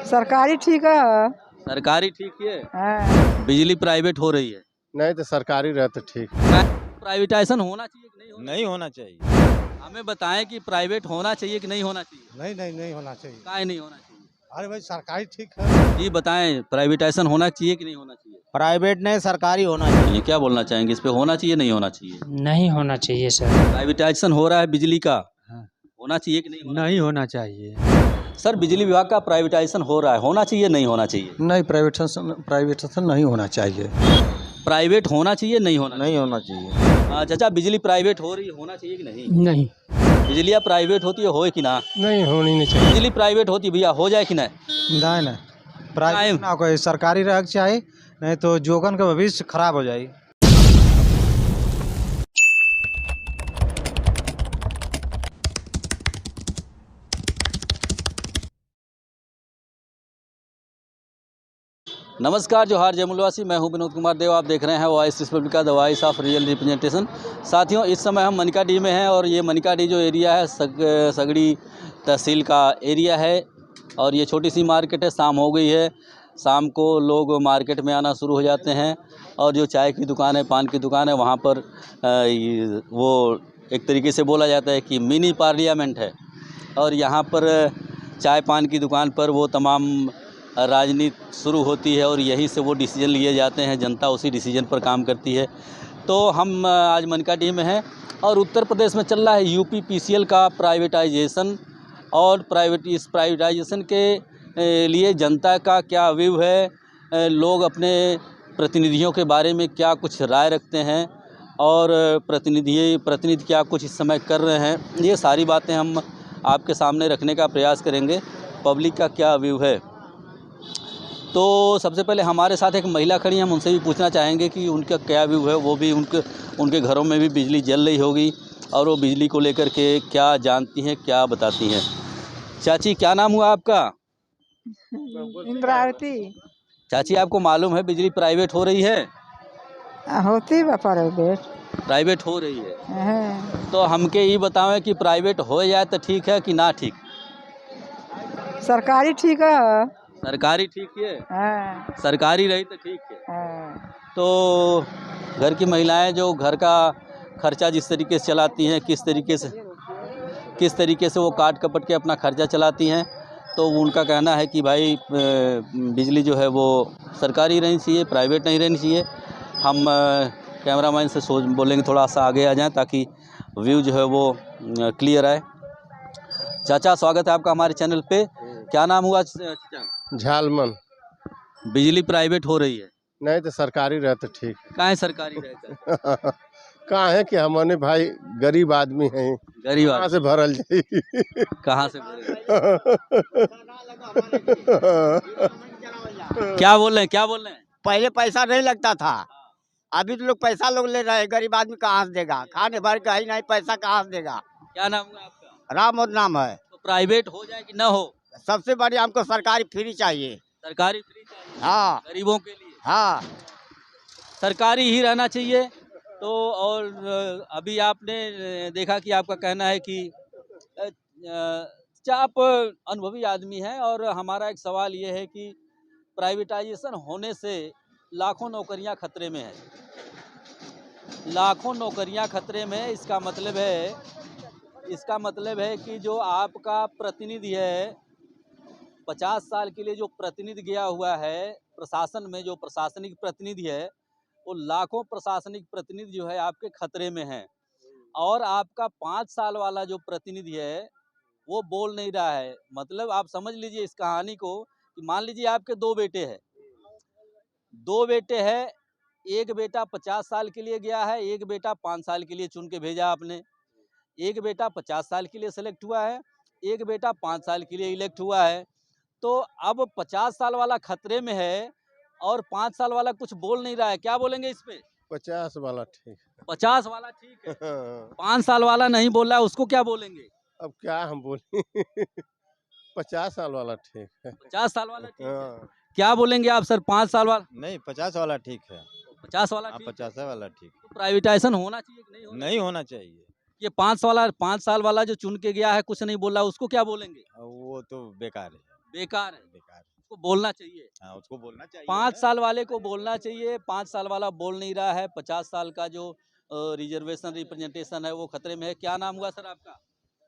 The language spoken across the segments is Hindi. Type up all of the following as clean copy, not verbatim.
सरकारी ठीक है। सरकारी ठीक है। हाँ। बिजली प्राइवेट हो रही है। नहीं तो सरकारी रहे तो ठीक। प्राइवेटाइजेशन होना चाहिए कि नहीं नहीं होना चाहिए। हमें बताएं कि प्राइवेट होना चाहिए कि नहीं होना चाहिए। नहीं होना चाहिए। काहे नहीं होना चाहिए? अरे भाई सरकारी ठीक है। जी बताएं, प्राइवेटाइजेशन होना चाहिए कि नहीं होना चाहिए? प्राइवेट नहीं सरकारी होना चाहिए। ये क्या बोलना चाहेंगे, इस पे होना चाहिए नहीं होना चाहिए? नहीं होना चाहिए सर। प्राइवेटाइजेशन हो रहा है बिजली का, हाँ। होना चाहिए कि नहीं होना नहीं होना चाहिए। चाहिए? सर बिजली विभाग का प्राइवेटाइजेशन हो रहा है, होना चाहिए नहीं होना चाहिए? नहीं, प्राइवेटाइजेशन नहीं होना चाहिए। प्राइवेट होना चाहिए नहीं होना नहीं होना चाहिए। चाहिए? चाचा बिजली प्राइवेट हो रही है, होना चाहिए कि नहीं? नहीं। बिजलियाँ प्राइवेट होती है, होए कि ना? नहीं होनी नहीं चाहिए। बिजली प्राइवेट होती है भैया, हो जाए कि नहीं? नहीं प्राइवेट ना कोई सरकारी रह चाहिए, नहीं तो जोगन का भविष्य खराब हो जाए। नमस्कार, जोहार जय मूलवासी, मैं हूं विनोद कुमार देव। आप देख रहे हैं voice Republica, the voice of real representation. साथियों, इस समय हम मनिकाडी में हैं और ये मनिकाडी जो एरिया है सगड़ी तहसील का एरिया है और ये छोटी सी मार्केट है। शाम हो गई है, शाम को लोग मार्केट में आना शुरू हो जाते हैं और जो चाय की दुकान है, पान की दुकान है, वहाँ पर वो एक तरीके से बोला जाता है कि मिनी पार्लियामेंट है। और यहाँ पर चाय पान की दुकान पर वो तमाम राजनीति शुरू होती है और यहीं से वो डिसीजन लिए जाते हैं, जनता उसी डिसीजन पर काम करती है। तो हम आज मनिकाडी में हैं और उत्तर प्रदेश में चल रहा है यूपी पीसीएल का प्राइवेटाइजेशन और इस प्राइवेटाइजेशन के लिए जनता का क्या व्यू है, लोग अपने प्रतिनिधियों के बारे में क्या कुछ राय रखते हैं और प्रतिनिधि क्या कुछ इस समय कर रहे हैं, ये सारी बातें हम आपके सामने रखने का प्रयास करेंगे। पब्लिक का क्या व्यू है। तो सबसे पहले हमारे साथ एक महिला खड़ी हैं, हम उनसे भी पूछना चाहेंगे कि उनका क्या व्यू है। वो भी उनके घरों में भी बिजली जल रही होगी और वो बिजली को लेकर के क्या जानती हैं, क्या बताती हैं। चाची क्या नाम हुआ आपका? इंद्रावती। चाची आपको मालूम है बिजली प्राइवेट हो रही है? होती बा प्राइवेट हो रही है। हाँ। तो हमके ये बताओ कि प्राइवेट हो जाए तो ठीक है कि ना ठीक? सरकारी ठीक है। सरकारी ठीक है। हाँ। सरकारी रही तो ठीक है। हाँ। तो घर की महिलाएं जो घर का खर्चा जिस तरीके से चलाती हैं, किस तरीके से वो काट कपट के अपना खर्चा चलाती हैं, तो उनका कहना है कि भाई बिजली जो है वो सरकारी रहनी चाहिए, प्राइवेट नहीं रहनी चाहिए। हम कैमरामैन से बोलेंगे थोड़ा सा आगे आ जाएं ताकि व्यू जो है वो क्लियर आए। चाचा स्वागत है आपका हमारे चैनल पे। क्या नाम हुआ चाचा? झालमन। बिजली प्राइवेट हो रही है। नहीं तो सरकारी रहे तो ठीक। काहे सरकारी रहता? कहाँ है कि हमने भाई गरीब आदमी हैं, गरीब कहाँ से भरल जाए। कहाँ से क्या बोल रहे हैं? पहले पैसा नहीं लगता था, अभी तो लोग पैसा ले रहे हैं। गरीब आदमी कहाँ से देगा? खाने भर का ही नहीं, पैसा कहाँ से देगा? क्या नाम है आपका? राम और नाम है। तो प्राइवेट हो जाए कि ना हो? सबसे बढ़िया हमको सरकारी फ्री चाहिए। सरकारी फ्री चाहिए। हाँ गरीबों के लिए हाँ, सरकारी ही रहना चाहिए। तो और अभी आपने देखा कि आपका कहना है कि आप अनुभवी आदमी हैं और हमारा एक सवाल ये है कि प्राइवेटाइजेशन होने से लाखों नौकरियां खतरे में हैं। लाखों नौकरियां खतरे में। इसका मतलब है कि जो आपका प्रतिनिधि है, 50 साल के लिए जो प्रतिनिधि गया हुआ है प्रशासन में, जो प्रशासनिक प्रतिनिधि है, वो लाखों प्रशासनिक प्रतिनिधि जो है आपके खतरे में हैं। और आपका 5 साल वाला जो प्रतिनिधि है वो बोल नहीं रहा है। मतलब आप समझ लीजिए इस कहानी को कि मान लीजिए आपके 2 बेटे हैं, एक बेटा 50 साल के लिए गया है, एक बेटा 5 साल के लिए चुन के भेजा आपने। एक बेटा 50 साल के लिए सेलेक्ट हुआ है, एक बेटा 5 साल के लिए इलेक्ट हुआ है। तो अब 50 साल वाला खतरे में है और 5 साल वाला कुछ बोल नहीं रहा है। क्या बोलेंगे इस पे? 50 वाला ठीक। 50 वाला ठीक है। 5 साल वाला नहीं बोल रहा है, उसको क्या बोलेंगे? अब क्या हम बोले। 50 साल वाला ठीक है। 50 साल वाला ठीक है। क्या बोलेंगे आप सर? 5 साल वाला नहीं 50 वाला ठीक है। 50 वाला ठीक है। 50 वाला ठीक। तो प्राइवेटाइजेशन होना चाहिए कि नहीं होना चाहिए। ये 5 साल वाला जो चुन के गया है, कुछ नहीं बोल रहा, उसको क्या बोलेंगे? वो तो बेकार है। बेकार है, बेकार है। उसको बोलना चाहिए। हाँ, उसको बोलना चाहिए। 5 साल वाले को बोलना चाहिए, 5 साल वाला बोल नहीं रहा है। 50 साल का जो रिजर्वेशन रिप्रेजेंटेशन है वो खतरे में है। क्या नाम हुआ सर आपका?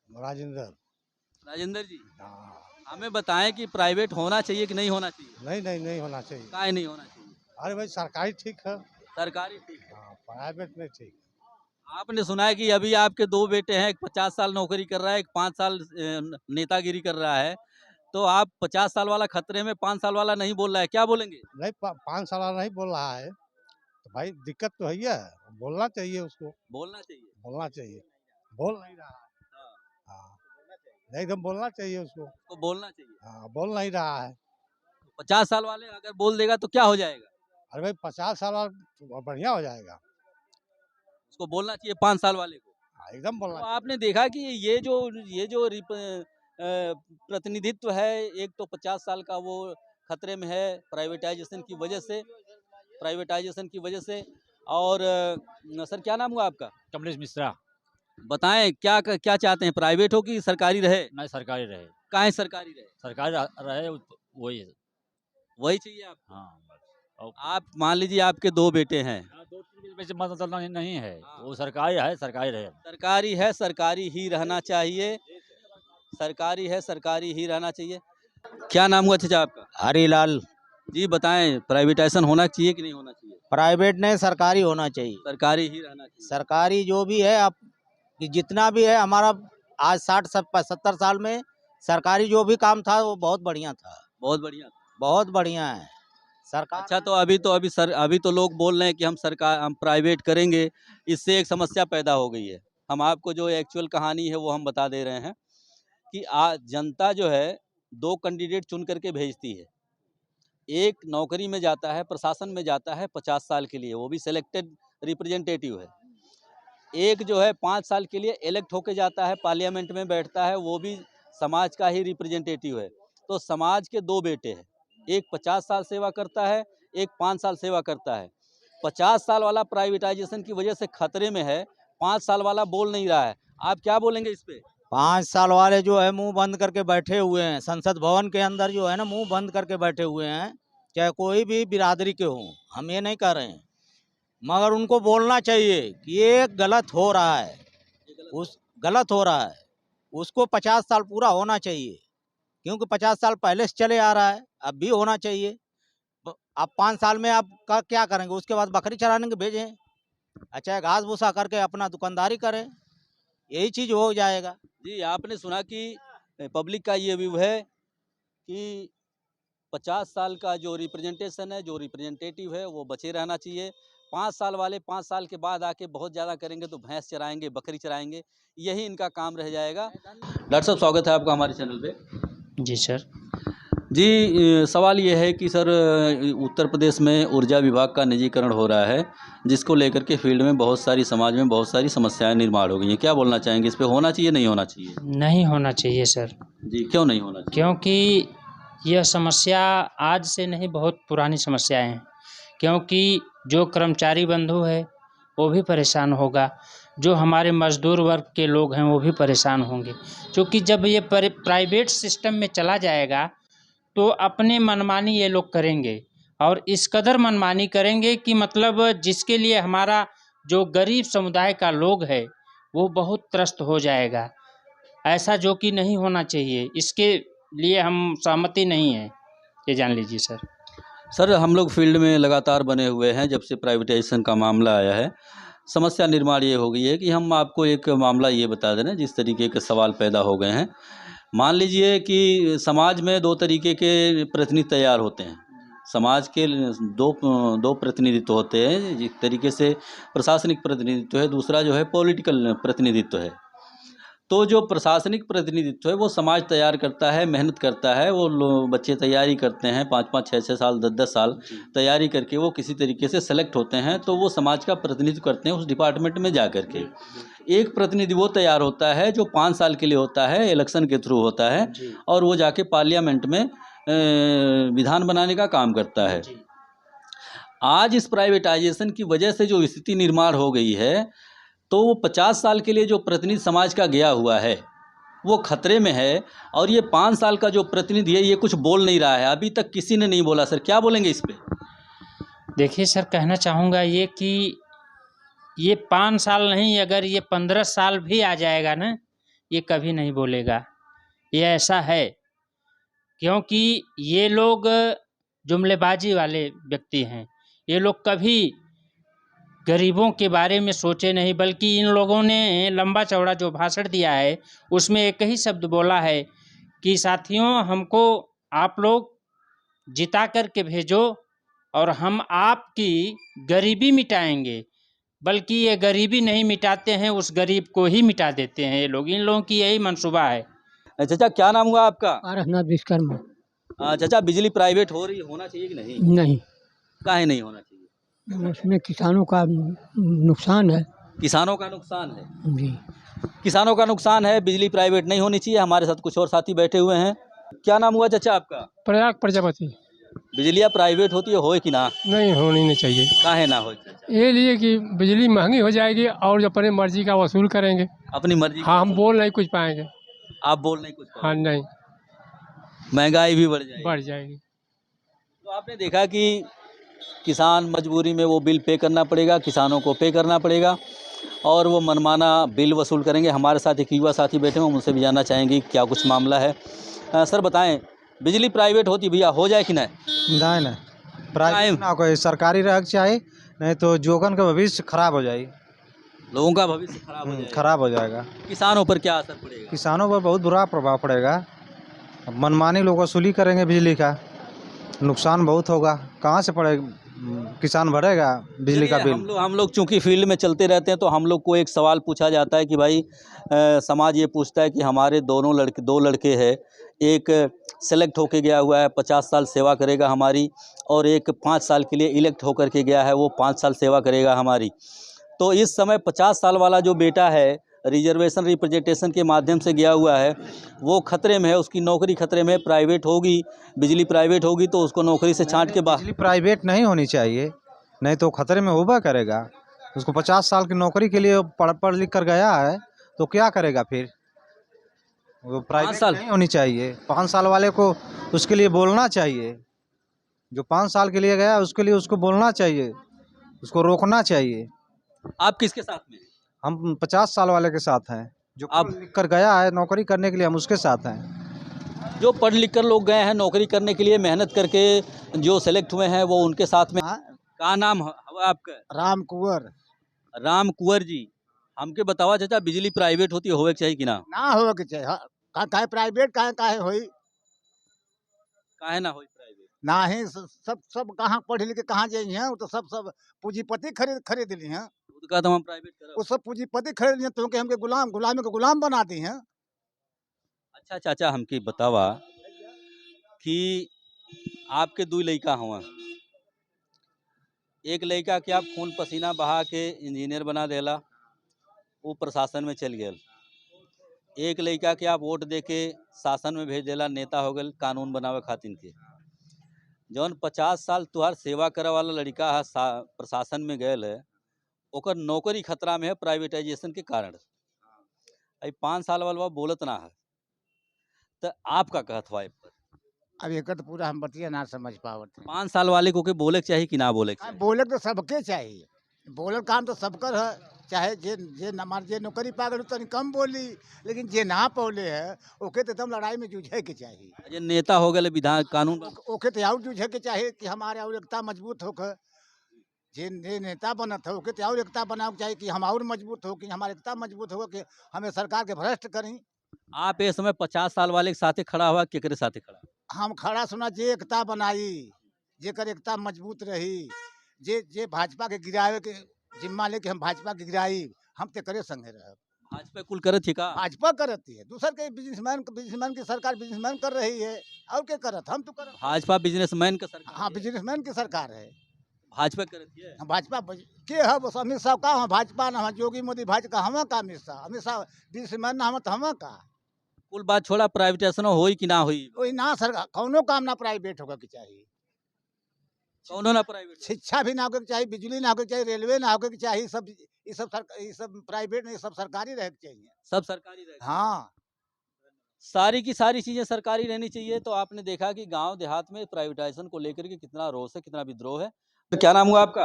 राजेंद्र। राजेंद्र जी, हाँ। हमें बताएं कि प्राइवेट होना चाहिए कि नहीं होना चाहिए? नहीं होना चाहिए। काहे नहीं होना चाहिए? अरे भाई सरकारी ठीक है। सरकारी ठीक है। हाँ, प्राइवेट में ठीक। आपने सुना है कि अभी आपके 2 बेटे हैं, एक 50 साल नौकरी कर रहा है, एक 5 साल नेतागिरी कर रहा है। तो आप 50 साल वाला खतरे में, 5 साल वाला नहीं बोल रहा है, क्या बोलेंगे? नहीं 5 साल वाला नहीं बोल रहा है तो भाई दिक्कत तो है ही है। बोलना चाहिए उसको। बोलना चाहिए। बोलना चाहिए। बोल नहीं रहा है। हाँ, नहीं एकदम बोलना चाहिए उसको। तो बोलना चाहिए। हाँ, बोल नहीं रहा है। 50 साल वाले अगर बोल देगा तो क्या हो जाएगा? अरे भाई 50 साल वाला तो बढ़िया हो जाएगा। उसको बोलना चाहिए 5 साल वाले को। हाँ, एकदम बोलना तो चाहिए। आपने देखा कि ये जो प्रतिनिधित्व है, एक तो 50 साल का वो खतरे में है प्राइवेटाइजेशन की वजह से। और सर क्या नाम हुआ आपका? कमलेश मिश्रा। बताएं क्या चाहते हैं, प्राइवेट हो कि सरकारी रहे? नहीं, सरकारी रहे। काहे सरकारी रहे? सरकारी रहे वही। वही चाहिए आप? हाँ बस। आप मान लीजिए आपके 2 बेटे हैं। 2-3 वैसे मतलब नहीं है। हाँ। वो सरकारी है, सरकारी रहे। सरकारी है, सरकारी ही रहना चाहिए। सरकारी है, सरकारी ही रहना चाहिए। क्या नाम हुआ चाचा आपका? हरीलाल। जी बताएं, प्राइवेटाइजेशन होना चाहिए कि नहीं होना चाहिए? प्राइवेट नहीं, सरकारी होना चाहिए। सरकारी ही रहना चाहिए। सरकारी जो भी है आप कि जितना भी है हमारा आज 60-70 साल में सरकारी जो भी काम था वो बहुत बढ़िया था। बहुत बढ़िया। बहुत बढ़िया है सरकार। अच्छा, तो अभी तो लोग बोल रहे हैं कि हम प्राइवेट करेंगे। इससे एक समस्या पैदा हो गई है। हम आपको जो एक्चुअल कहानी है वो हम बता दे रहे हैं कि आज जनता जो है 2 कैंडिडेट चुन करके भेजती है। एक नौकरी में जाता है, प्रशासन में जाता है 50 साल के लिए, वो भी सिलेक्टेड रिप्रेजेंटेटिव है। एक जो है 5 साल के लिए इलेक्ट होके जाता है, पार्लियामेंट में बैठता है, वो भी समाज का ही रिप्रेजेंटेटिव है। तो समाज के 2 बेटे हैं, एक 50 साल सेवा करता है, एक 5 साल सेवा करता है। 50 साल वाला प्राइवेटाइजेशन की वजह से खतरे में है, 5 साल वाला बोल नहीं रहा है। आप क्या बोलेंगे इस पे? 5 साल वाले जो है मुंह बंद करके बैठे हुए हैं संसद भवन के अंदर, जो है ना मुंह बंद करके बैठे हुए हैं, चाहे कोई भी बिरादरी के हों। हम ये नहीं कह रहे हैं, मगर उनको बोलना चाहिए कि ये गलत हो रहा है, गलत हो रहा है। उसको 50 साल पूरा होना चाहिए, क्योंकि 50 साल पहले से चले आ रहा है, अब भी होना चाहिए। अब 5 साल में आप क्या करेंगे? उसके बाद बकरी चराने के भेजें, अच्छा घास भूसा करके अपना दुकानदारी करें, यही चीज़ हो जाएगा। जी, आपने सुना कि पब्लिक का ये व्यू है कि 50 साल का जो रिप्रेजेंटेशन है, जो रिप्रेजेंटेटिव है, वो बचे रहना चाहिए। 5 साल वाले 5 साल के बाद आके बहुत ज़्यादा करेंगे तो भैंस चराएंगे, बकरी चराएंगे, यही इनका काम रह जाएगा। डॉक्टर साहब, स्वागत है आपका हमारे चैनल पे। जी सर। जी, सवाल ये है कि सर उत्तर प्रदेश में ऊर्जा विभाग का निजीकरण हो रहा है, जिसको लेकर के फील्ड में बहुत सारी समाज में बहुत सारी समस्याएं निर्माण हो गई हैं। क्या बोलना चाहेंगे इस पे, होना चाहिए नहीं होना चाहिए? नहीं होना चाहिए सर। जी, क्यों नहीं होना चाहिए? क्योंकि यह समस्या आज से नहीं, बहुत पुरानी समस्याएं हैं। क्योंकि जो कर्मचारी बंधु है वो भी परेशान होगा, जो हमारे मजदूर वर्ग के लोग हैं वो भी परेशान होंगे। क्योंकि जब ये प्राइवेट सिस्टम में चला जाएगा तो अपने मनमानी ये लोग करेंगे, और इस कदर मनमानी करेंगे कि मतलब जिसके लिए हमारा जो गरीब समुदाय का लोग है वो बहुत त्रस्त हो जाएगा। ऐसा जो कि नहीं होना चाहिए, इसके लिए हम सहमति नहीं है, ये जान लीजिए सर। सर, हम लोग फील्ड में लगातार बने हुए हैं जब से प्राइवेटाइजेशन का मामला आया है। समस्या निर्माण ये हो गई है कि हम आपको एक मामला ये बता दें, जिस तरीके के सवाल पैदा हो गए हैं। मान लीजिए कि समाज में 2 तरीके के प्रतिनिधि तैयार होते हैं। समाज के दो प्रतिनिधित्व होते हैं। जिस तरीके से प्रशासनिक प्रतिनिधित्व है, दूसरा जो है पॉलिटिकल प्रतिनिधित्व है। तो जो प्रशासनिक प्रतिनिधित्व है वो समाज तैयार करता है, मेहनत करता है। वो बच्चे तैयारी करते हैं 5-5, 6-6 साल, 10-10 साल तैयारी करके वो किसी तरीके से सेलेक्ट होते हैं, तो वो समाज का प्रतिनिधित्व करते हैं उस डिपार्टमेंट में जा कर के। एक प्रतिनिधि वो तैयार होता है जो 5 साल के लिए होता है, इलेक्शन के थ्रू होता है, और वो जाके पार्लियामेंट में विधान बनाने का काम करता है। आज इस प्राइवेटाइजेशन की वजह से जो स्थिति निर्माण हो गई है, तो वो 50 साल के लिए जो प्रतिनिधि समाज का गया हुआ है, वो खतरे में है। और ये 5 साल का जो प्रतिनिधि है ये कुछ बोल नहीं रहा है, अभी तक किसी ने नहीं बोला। सर क्या बोलेंगे इस पे? देखिए सर, कहना चाहूँगा ये कि ये 5 साल नहीं, अगर ये 15 साल भी आ जाएगा ना, ये कभी नहीं बोलेगा। ये ऐसा है क्योंकि ये लोग जुमलेबाजी वाले व्यक्ति हैं। ये लोग कभी गरीबों के बारे में सोचे नहीं, बल्कि इन लोगों ने लंबा चौड़ा जो भाषण दिया है उसमें एक ही शब्द बोला है कि साथियों, हमको आप लोग जिता कर के भेजो और हम आपकी गरीबी मिटाएंगे। बल्कि ये गरीबी नहीं मिटाते हैं, उस गरीब को ही मिटा देते हैं ये लोग। इन लोगों की यही मंसूबा है। चाचा क्या नाम हुआ आपका? पारसनाथ विश्वकर्मा। चाचा बिजली प्राइवेट होना चाहिए कि नहीं? नहीं, काहे नहीं होना चाहिए? उसमें किसानों का नुकसान है। किसानों का नुकसान है जी। किसानों का नुकसान है, बिजली प्राइवेट नहीं होनी चाहिए। हमारे साथ कुछ और साथी बैठे हुए हैं। क्या नाम हुआ चाचा आपका? प्रयाग प्रजापति। बिजलियाँ प्राइवेट होती है, होए कि ना? नहीं, होनी नहीं चाहिए। काहे ना हो चाचा? ये लिए कि बिजली महंगी हो जाएगी और जो अपने मर्जी का वसूल करेंगे। अपनी मर्जी? हाँ, हम बोल नहीं कुछ पाएंगे। आप बोल नहीं कुछ हाँ, नहीं, महंगाई भी बढ़ जाएगी। तो आपने देखा कि किसान मजबूरी में वो बिल पे करना पड़ेगा, किसानों को पे करना पड़ेगा और वो मनमाना बिल वसूल करेंगे। हमारे साथ एक युवा साथी बैठे हैं, हम उनसे भी जानना चाहेंगे क्या कुछ मामला है। सर बताएं, बिजली प्राइवेट होती भैया हो जाए कि नहीं? नहीं, प्राइवेट ना कोई सरकारी रहना चाहिए, नहीं तो जोगन का भविष्य खराब हो जाएगी। लोगों का भविष्य खराब हो जाएगा। किसानों पर क्या असर पड़ेगा? किसानों पर बहुत बुरा प्रभाव पड़ेगा। मनमानी लोग वसूली करेंगे बिजली का, नुकसान बहुत होगा। कहाँ से पड़ेगा, किसान भरेगा बिजली का बिल? हम लोग चूंकि फील्ड में चलते रहते हैं तो हम लोग को एक सवाल पूछा जाता है कि भाई समाज ये पूछता है कि हमारे दो लड़के हैं, एक सेलेक्ट होके गया हुआ है 50 साल सेवा करेगा हमारी, और एक 5 साल के लिए इलेक्ट होकर के गया है, वो 5 साल सेवा करेगा हमारी। तो इस समय 50 साल वाला जो बेटा है, रिजर्वेशन रिप्रेजेंटेशन के माध्यम से गया हुआ है, वो खतरे में है, उसकी नौकरी खतरे में। प्राइवेट होगी, बिजली प्राइवेट होगी तो उसको नौकरी से छांट के बाहर। बिजली प्राइवेट नहीं होनी चाहिए, नहीं तो खतरे में होगा करेगा। उसको 50 साल की नौकरी के लिए पढ़ लिख कर गया है तो क्या करेगा फिर? वो प्राइवेट नहीं होनी चाहिए। 5 साल वाले को उसके लिए बोलना चाहिए। जो 5 साल के लिए गया उसके लिए उसको बोलना चाहिए, उसको रोकना चाहिए। आप किसके साथ में? हम 50 साल वाले के साथ हैं, जो आप लिख कर गया है नौकरी करने के लिए, हम उसके साथ हैं। जो पढ़ लिख कर लोग गए हैं नौकरी करने के लिए, मेहनत करके जो सेलेक्ट हुए हैं वो उनके साथ में। क्या नाम है आपका? राम कुंवर। राम कुंवर जी, हमके बतावा चाचा, बिजली प्राइवेट होती होवे चाहिए कि ना? ना हो के चाहिए। काहे प्राइवेट काहे होई? काहे ना होई प्राइवेट? ना ही सब कहाँ पढ़े लिखे कहाँ जाई हैं? वो तो सब पूंजीपति खरीद ली हैं। का तो हम प्राइवेट कर, वो सब पूंजीपति खरीद लिए तो हमके गुलामी को गुलाम बना दी हैं। अच्छा चाचा, हमके बतावा कि आपके 2 लड़का हुआ, एक लड़का के आप खून पसीना बहा के इंजीनियर बना देला, वो प्रशासन में चल गया। एक लड़का के आप वोट दे के शासन में भेज देला, नेता हो गए कानून बनावे खातिर के। जौन 50 साल तुहार सेवा करे वाला लड़का है प्रशासन में गए है, ओकर नौकरी खतरा में है प्राइवेटाइजेशन के कारण। अभी 5 साल वाला बोलत ना है, तो आपका कहत हुआ पर? अब एक तो पूरा हम बतिया ना समझ पावत। 5 साल वाले को के बोले चाहिए कि ना बोले? बोले तो सबके चाहिए, बोले काम तो सबकर है। चाहे जे नौकरी पा गए तो कम बोली, लेकिन जे ना पौले है ओके तो एकदम लड़ाई में जूझे के चाहिए। जे नेता हो गए विधान कानून, ओके तो और जूझे के चाहिए कि हमारे और एकता मजबूत होकर। जे नेता बनत है ओके तो और एकता बनाओ के चाहिए कि हम और मजबूत हो, कि हमारी एकता मजबूत हो, कि हमें सरकार के भ्रष्ट करें। आप इस समय 50 साल वाले के साथ खड़ा हुआ, केकरे साथ खड़ा? हम खड़ा सुना जे एकता बनाई, जेकर एकता मजबूत रही, जे भाजपा के गिरावे के जिम्मा लेके हम भाजपा के गिराई, हम ते करे संगे रह। भाजपा कुल करत है का? भाजपा करती है, दूसर के बिजनेसमैन की सरकार बिजनेसमैन कर रही है, और क्या करत? हम तो करत। भाजपा बिजनेसमैन का सरकार? हाँ, बिजनेसमैन की सरकार है। भाजपा करती है? भाजपा के है बस। अमित शाह का हम भाजपा ना, योगी मोदी भाजपा हम का? अमित शाह बिजनेसमैन ना, हम तो हम का? कुल बात छोड़ा, प्राइवेटाइजेशन होई कि ना होई? वही ना सरकार, कौनो काम ना प्राइवेट होगा के चाहिए। कौनो ना प्राइवेट? शिक्षा भी ना होके के चाहिए, बिजली ना होके के चाहिए, रेलवे ना होके के चाहिए। सब प्राइवेट नहीं, सब सरकारी रहे के चाहिए। सब सरकारी रहे। हाँ, सारी की सारी चीज़ें सरकारी रहनी चाहिए। तो आपने देखा कि गांव देहात में प्राइवेटाइजेशन को लेकर के कितना रोष है, कितना विद्रोह है। तो क्या नाम हुआ आपका?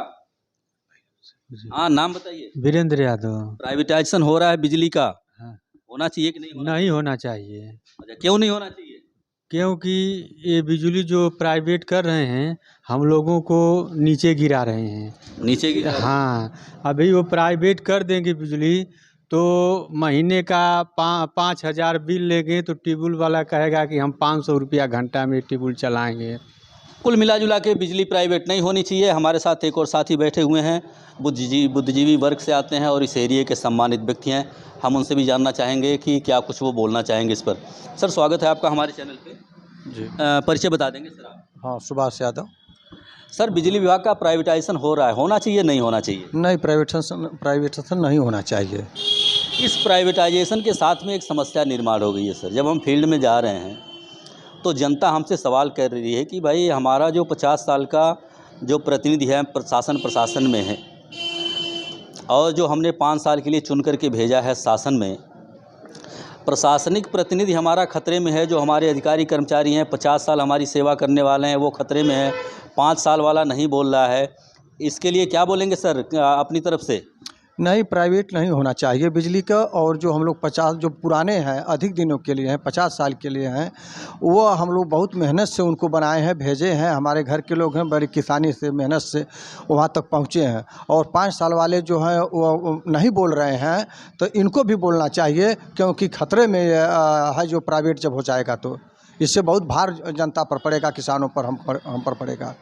हाँ, नाम बताइए। वीरेंद्र यादव। प्राइवेटाइजेशन हो रहा है बिजली का, हाँ। होना चाहिए कि नहीं होना? नहीं होना चाहिए, अच्छा, क्यों नहीं होना चाहिए? क्योंकि ये बिजली जो प्राइवेट कर रहे हैं हम लोगों को नीचे गिरा रहे हैं। नीचे की हाँ, अभी वो प्राइवेट कर देंगे बिजली तो महीने का 5,000 बिल लेंगे तो टिबुल वाला कहेगा कि हम 500 रुपया घंटा में टिबुल चलाएंगे। कुल मिला जुला के बिजली प्राइवेट नहीं होनी चाहिए। हमारे साथ एक और साथी बैठे हुए हैं, बुद्धिजीवी वर्ग से आते हैं और इस एरिया के सम्मानित व्यक्ति हैं। हम उनसे भी जानना चाहेंगे कि क्या कुछ वो बोलना चाहेंगे इस पर। सर, स्वागत है आपका हमारे चैनल पे जी। परिचय बता देंगे सर आप? हाँ, सुभाष यादव। सर, बिजली विभाग का प्राइवेटाइजेशन हो रहा है, होना चाहिए नहीं होना चाहिए? नहीं, प्राइवेटाइजेशन नहीं होना चाहिए। इस प्राइवेटाइजेशन के साथ में एक समस्या निर्माण हो गई है सर। जब हम फील्ड में जा रहे हैं तो जनता हमसे सवाल कर रही है कि भाई हमारा जो 50 साल का जो प्रतिनिधि है प्रशासन में है और जो हमने 5 साल के लिए चुन करके भेजा है शासन में, प्रशासनिक प्रतिनिधि हमारा खतरे में है। जो हमारे अधिकारी कर्मचारी हैं 50 साल हमारी सेवा करने वाले हैं वो खतरे में है, 5 साल वाला नहीं बोल रहा है। इसके लिए क्या बोलेंगे सर अपनी तरफ से? नहीं, प्राइवेट नहीं होना चाहिए बिजली का। और जो हम लोग 50 जो पुराने हैं अधिक दिनों के लिए हैं 50 साल के लिए हैं वो हम लोग बहुत मेहनत से उनको बनाए हैं, भेजे हैं। हमारे घर के लोग हैं, बड़ी किसानी से मेहनत से वहाँ तक पहुँचे हैं। और 5 साल वाले जो हैं वो नहीं बोल रहे हैं तो इनको भी बोलना चाहिए, क्योंकि खतरे में है जो प्राइवेट जब हो जाएगा तो इससे बहुत भार जनता पर पड़ेगा, किसानों पर, हम पर पड़ेगा।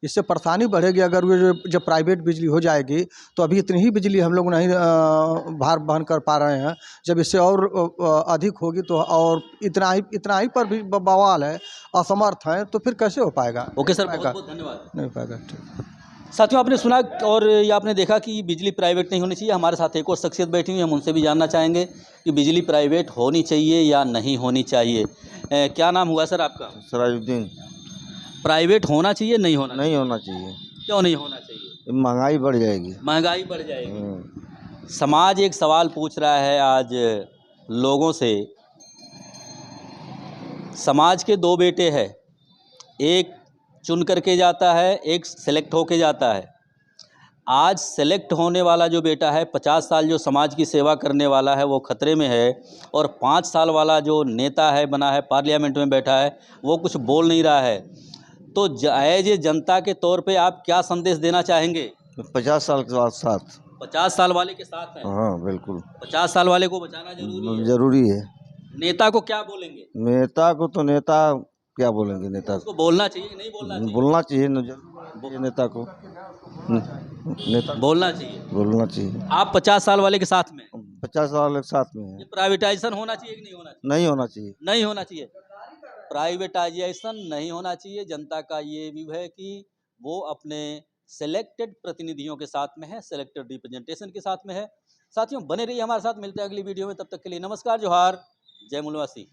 इससे परेशानी बढ़ेगी। अगर वो जब प्राइवेट बिजली हो जाएगी तो अभी इतनी ही बिजली हम लोग नहीं भार वहन कर पा रहे हैं। जब इससे और अधिक होगी तो और इतना ही पर भी बवाल है, असमर्थ हैं, तो फिर कैसे हो पाएगा? ओके सर, बहुत बहुत धन्यवाद। नहीं पाएगा। ठीक। साथियों, आपने सुना और ये आपने देखा कि बिजली प्राइवेट नहीं होनी चाहिए। हमारे साथ एक और शख्सियत बैठी हुई है, हम उनसे भी जानना चाहेंगे कि बिजली प्राइवेट होनी चाहिए या नहीं होनी चाहिए। क्या नाम हुआ सर आपका? सराजुद्दीन। प्राइवेट होना चाहिए नहीं होना? नहीं होना चाहिए। क्यों नहीं होना चाहिए? महंगाई बढ़ जाएगी। महंगाई बढ़ जाएगी। समाज एक सवाल पूछ रहा है आज लोगों से। समाज के 2 बेटे हैं, एक चुन करके जाता है, एक सेलेक्ट होके जाता है। आज सेलेक्ट होने वाला जो बेटा है 50 साल जो समाज की सेवा करने वाला है वो खतरे में है, और 5 साल वाला जो नेता है बना है पार्लियामेंट में बैठा है वो कुछ बोल नहीं रहा है। तो एज ए जनता के तौर पे आप क्या संदेश देना चाहेंगे? 50 साल के साथ 50 साल वाले के साथ हैं? हाँ बिल्कुल, 50 साल वाले को बचाना जरूरी है। नेता को क्या बोलेंगे? नेता को तो नेता क्या बोलेंगे? नेता उसको बोलना चाहिए नहीं बोलना चाहिए? बोलना चाहिए नेता को, नेता बोलना चाहिए। बोलना चाहिए। आप 50 साल वाले के साथ में? 50 साल के साथ में है। ये प्राइवेटाइजेशन होना चाहिए कि नहीं होना चाहिए? नहीं होना चाहिए। नहीं होना चाहिए। प्राइवेटाइजेशन नहीं होना चाहिए। जनता का ये व्यू है कि वो अपने सेलेक्टेड प्रतिनिधियों के साथ में है, सेलेक्टेड रिप्रेजेंटेशन के साथ में है। साथियों, बने रहिए हमारे साथ, मिलते हैं अगली वीडियो में। तब तक के लिए नमस्कार, जोहार, जय मूलवासी।